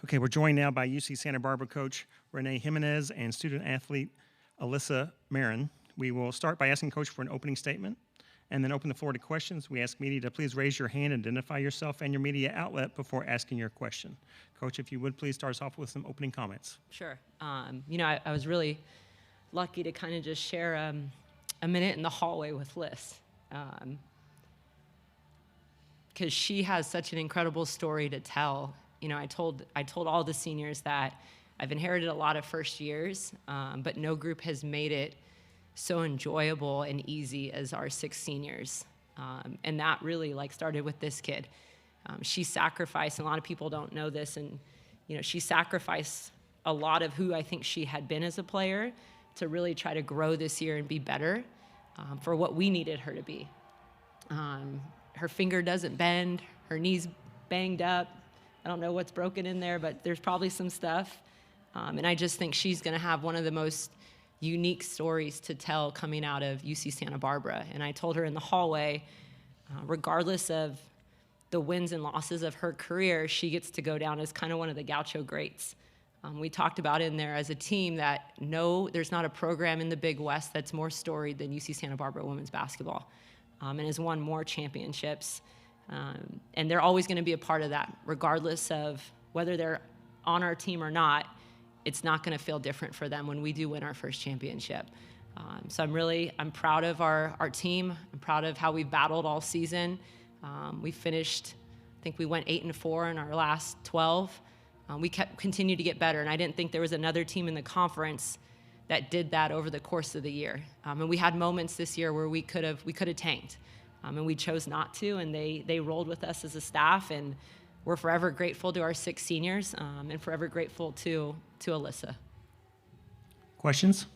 Okay, we're joined now by UC Santa Barbara coach Renee Jimenez and student athlete Alyssa Marin. We will start by asking Coach for an opening statement and then open the floor to questions. We ask media to please raise your hand and identify yourself and your media outlet before asking your question. Coach, if you would please start us off with some opening comments. Sure. I was really lucky to kind of just share a minute in the hallway with Liz. Because she has such an incredible story to tell. You know, I told all the seniors that I've inherited a lot of first years, but no group has made it so enjoyable and easy as our 6 seniors. And that really started with this kid. She sacrificed, and a lot of people don't know this, and she sacrificed a lot of who I think she had been as a player to really try to grow this year and be better for what we needed her to be. Her finger doesn't bend, her knee's banged up. I don't know what's broken in there, but there's probably some stuff. And I just think she's going to have one of the most unique stories to tell coming out of UC Santa Barbara. And I told her in the hallway, regardless of the wins and losses of her career, she gets to go down as kind of one of the Gaucho greats. We talked about in there as a team that there's not a program in the Big West that's more storied than UC Santa Barbara women's basketball, and has won more championships. And they're always going to be a part of that, regardless of whether they're on our team or not. It's not going to feel different for them when we do win our first championship. So I'm proud of our team. I'm proud of how we've battled all season. We finished, I think we went 8-4 in our last 12. We continued to get better, and I didn't think there was another team in the conference that did that over the course of the year. And we had moments this year where we could have tanked, and we chose not to, and they rolled with us as a staff, and we're forever grateful to our 6 seniors, and forever grateful to Alyssa. Questions?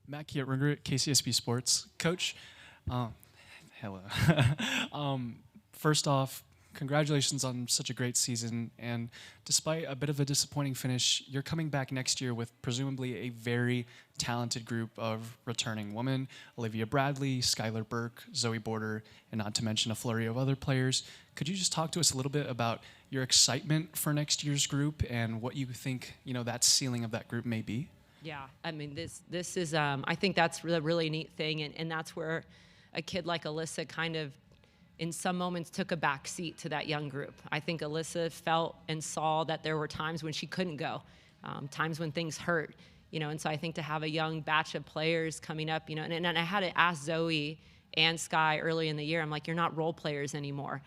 Matt Kietrunger at KCSB Sports. Coach, hello. First off, congratulations on such a great season. And despite a bit of a disappointing finish, you're coming back next year with presumably a very talented group of returning women: Olivia Bradley, Skylar Burke, Zoe Border, and not to mention a flurry of other players. Could you just talk to us a little bit about your excitement for next year's group and what you think, that ceiling of that group may be? Yeah, I mean, this is, I think that's the really neat thing, and that's where a kid like Alyssa kind of, in some moments, took a back seat to that young group. I think Alyssa felt and saw that there were times when she couldn't go, times when things hurt, and so I think to have a young batch of players coming up, and I had to ask Zoe and Sky early in the year, I'm like, you're not role players anymore.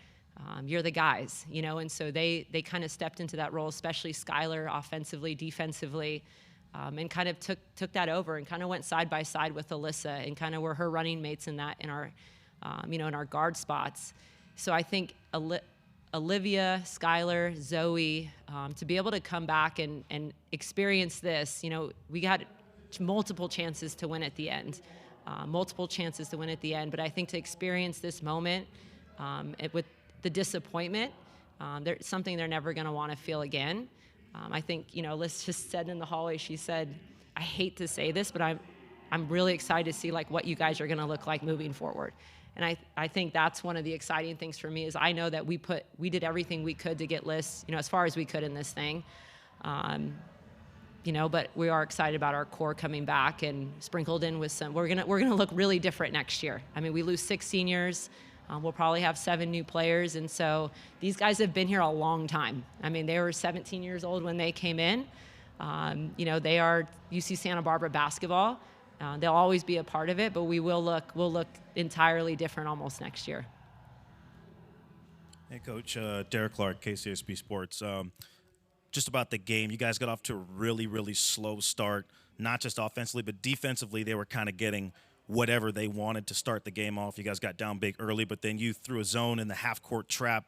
You're the guys, and so they kind of stepped into that role, especially Skylar, offensively, defensively, and kind of took that over and kind of went side by side with Alyssa and kind of were her running mates in our, in our guard spots. So I think Olivia, Skylar, Zoe, to be able to come back and experience this, we got multiple chances to win at the end, but I think to experience this moment with the disappointment, there's something they're never going to want to feel again. I think, Liz just said in the hallway, she said, I hate to say this, but I'm really excited to see what you guys are going to look like moving forward. And I think that's one of the exciting things for me is I know that we did everything we could to get Liz, as far as we could in this thing. But we are excited about our core coming back and sprinkled in with we're gonna look really different next year. I mean, we lose 6 seniors. We'll probably have 7 new players, and so these guys have been here a long time. I mean, they were 17 years old when they came in. They are UC Santa Barbara basketball. They'll always be a part of it, but we'll look entirely different almost next year. Hey, Coach, Derek Clark, KCSB Sports. Just about the game, you guys got off to a really, really slow start, not just offensively, but defensively. They were kind of getting whatever they wanted to start the game off. You guys got down big early, but then you threw a zone in the half-court trap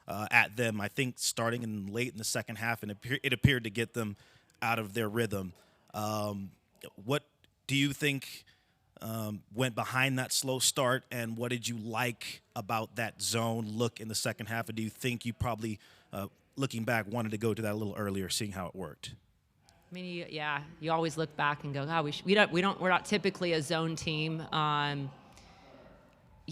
at them, I think starting late in the second half, and it appeared to get them out of their rhythm. What do you think went behind that slow start, and what did you like about that zone look in the second half? And do you think you probably, looking back, wanted to go to that a little earlier, seeing how it worked? I mean, you always look back and go, we're not typically a zone team.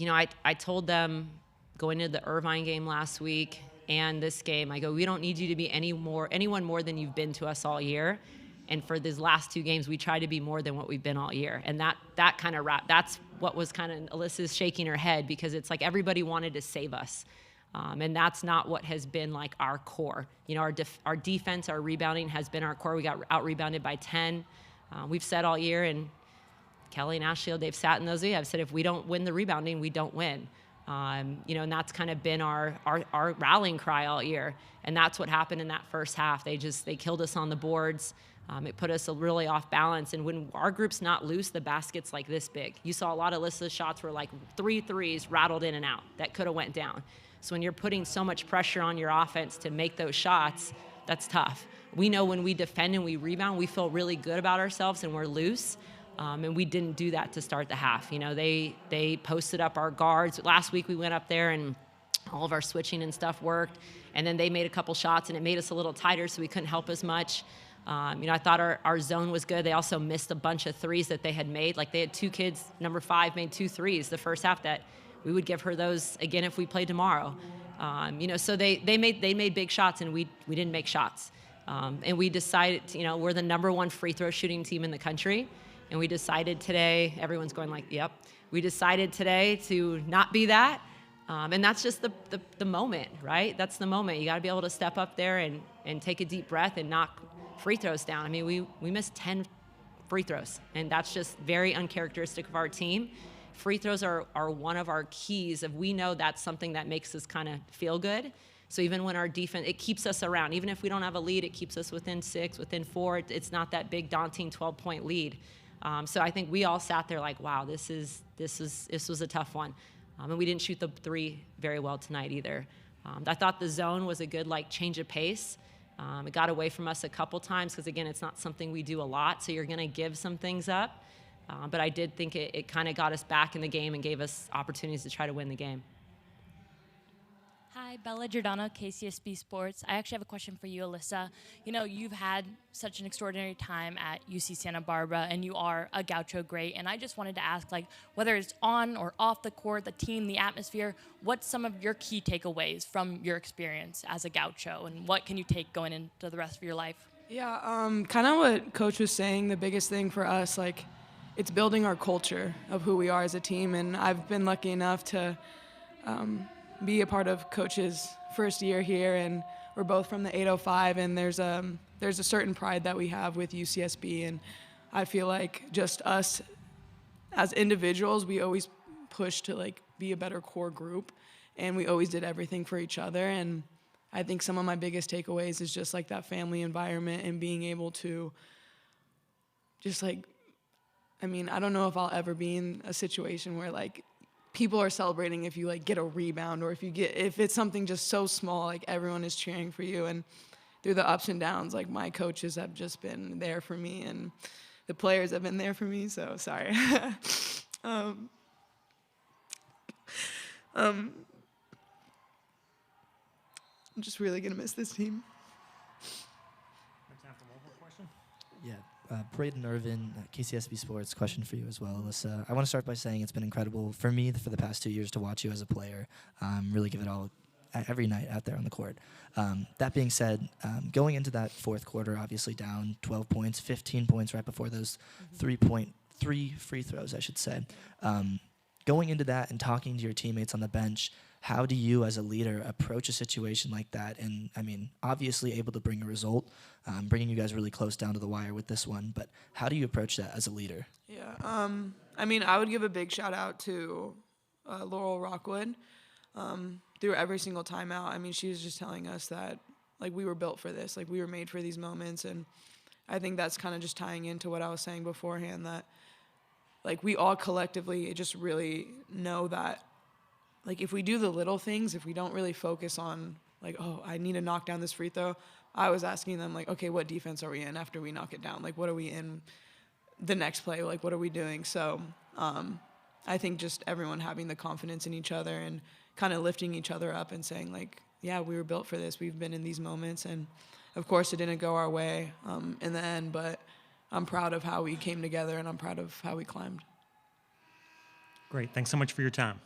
I told them going into the Irvine game last week and this game, I go, we don't need you to be anyone more than you've been to us all year. And for these last 2 games, we try to be more than what we've been all year. And that kind of that's what was kind of Alyssa's shaking her head, because it's like everybody wanted to save us. And that's not what has been like our core. Our defense, our rebounding has been our core. We got out-rebounded by 10. We've said all year, and Kelly and Ashley, they've sat in those. I've said if we don't win the rebounding, we don't win. And that's kind of been our rallying cry all year. And that's what happened in that first half. They killed us on the boards. It put us really off balance. And when our group's not loose, the basket's like this big. You saw a lot of Alyssa's shots were like 3 threes rattled in and out that could have went down. So when you're putting so much pressure on your offense to make those shots, that's tough. We know when we defend and we rebound, we feel really good about ourselves and we're loose. And we didn't do that to start the half. They posted up our guards. Last week we went up there and all of our switching and stuff worked. And then they made a couple shots and it made us a little tighter, so we couldn't help as much. I thought our zone was good. They also missed a bunch of threes that they had made. Like they had 2 kids, number 5 made 2 threes the first half that we would give her those again if we played tomorrow. So they made big shots and we didn't make shots. And we decided, we're the number 1 free throw shooting team in the country. And we decided today, everyone's going like, yep. We decided today to not be that. And that's just the moment, right? That's the moment. You got to be able to step up there and take a deep breath and knock free throws down. I mean, we missed 10 free throws, and that's just very uncharacteristic of our team. Free throws are one of our keys of, we know that's something that makes us kind of feel good. So even when our defense, it keeps us around. Even if we don't have a lead, it keeps us within 6, within 4. It's not that big, daunting 12-point lead. So I think we all sat there like, wow, this was a tough one. And we didn't shoot the 3 very well tonight either. I thought the zone was a good change of pace. It got away from us a couple times because, again, it's not something we do a lot, so you're going to give some things up. But I did think it kind of got us back in the game and gave us opportunities to try to win the game. Hi, Bella Giordano, KCSB Sports. I actually have a question for you, Alyssa. You've had such an extraordinary time at UC Santa Barbara, and you are a Gaucho great. And I just wanted to ask, whether it's on or off the court, the team, the atmosphere, what's some of your key takeaways from your experience as a Gaucho, and what can you take going into the rest of your life? Yeah, kind of what Coach was saying, the biggest thing for us, it's building our culture of who we are as a team. And I've been lucky enough to be a part of Coach's first year here, and we're both from the 805, and there's a certain pride that we have with UCSB, and I feel like just us as individuals, we always push to be a better core group, and we always did everything for each other. And I think some of my biggest takeaways is just that family environment and being able to just I don't know if I'll ever be in a situation where people are celebrating if you get a rebound, or if it's something just so small, everyone is cheering for you. And through the ups and downs, my coaches have just been there for me, and the players have been there for me. So sorry. I'm just really gonna miss this team. Time for one more question. Yeah. Braden Irvin, KCSB Sports, question for you as well, Alyssa. I want to start by saying it's been incredible for me for the past 2 years to watch you as a player, really give it all every night out there on the court. That being said, going into that fourth quarter, obviously down 12 points, 15 points right before those 3 free throws, I should say. Going into that and talking to your teammates on the bench, how do you as a leader approach a situation like that? And obviously able to bring a result, bringing you guys really close down to the wire with this one, but how do you approach that as a leader? Yeah, I would give a big shout out to Laurel Rockwood through every single timeout. She was just telling us that we were built for this, we were made for these moments. And I think that's kind of just tying into what I was saying beforehand, that we all collectively just really know that if we do the little things, if we don't really focus on oh, I need to knock down this free throw, I was asking them okay, what defense are we in after we knock it down? What are we in the next play? What are we doing? So I think just everyone having the confidence in each other and kind of lifting each other up and saying yeah, we were built for this. We've been in these moments, and of course it didn't go our way in the end, but I'm proud of how we came together, and I'm proud of how we climbed. Great. Thanks so much for your time.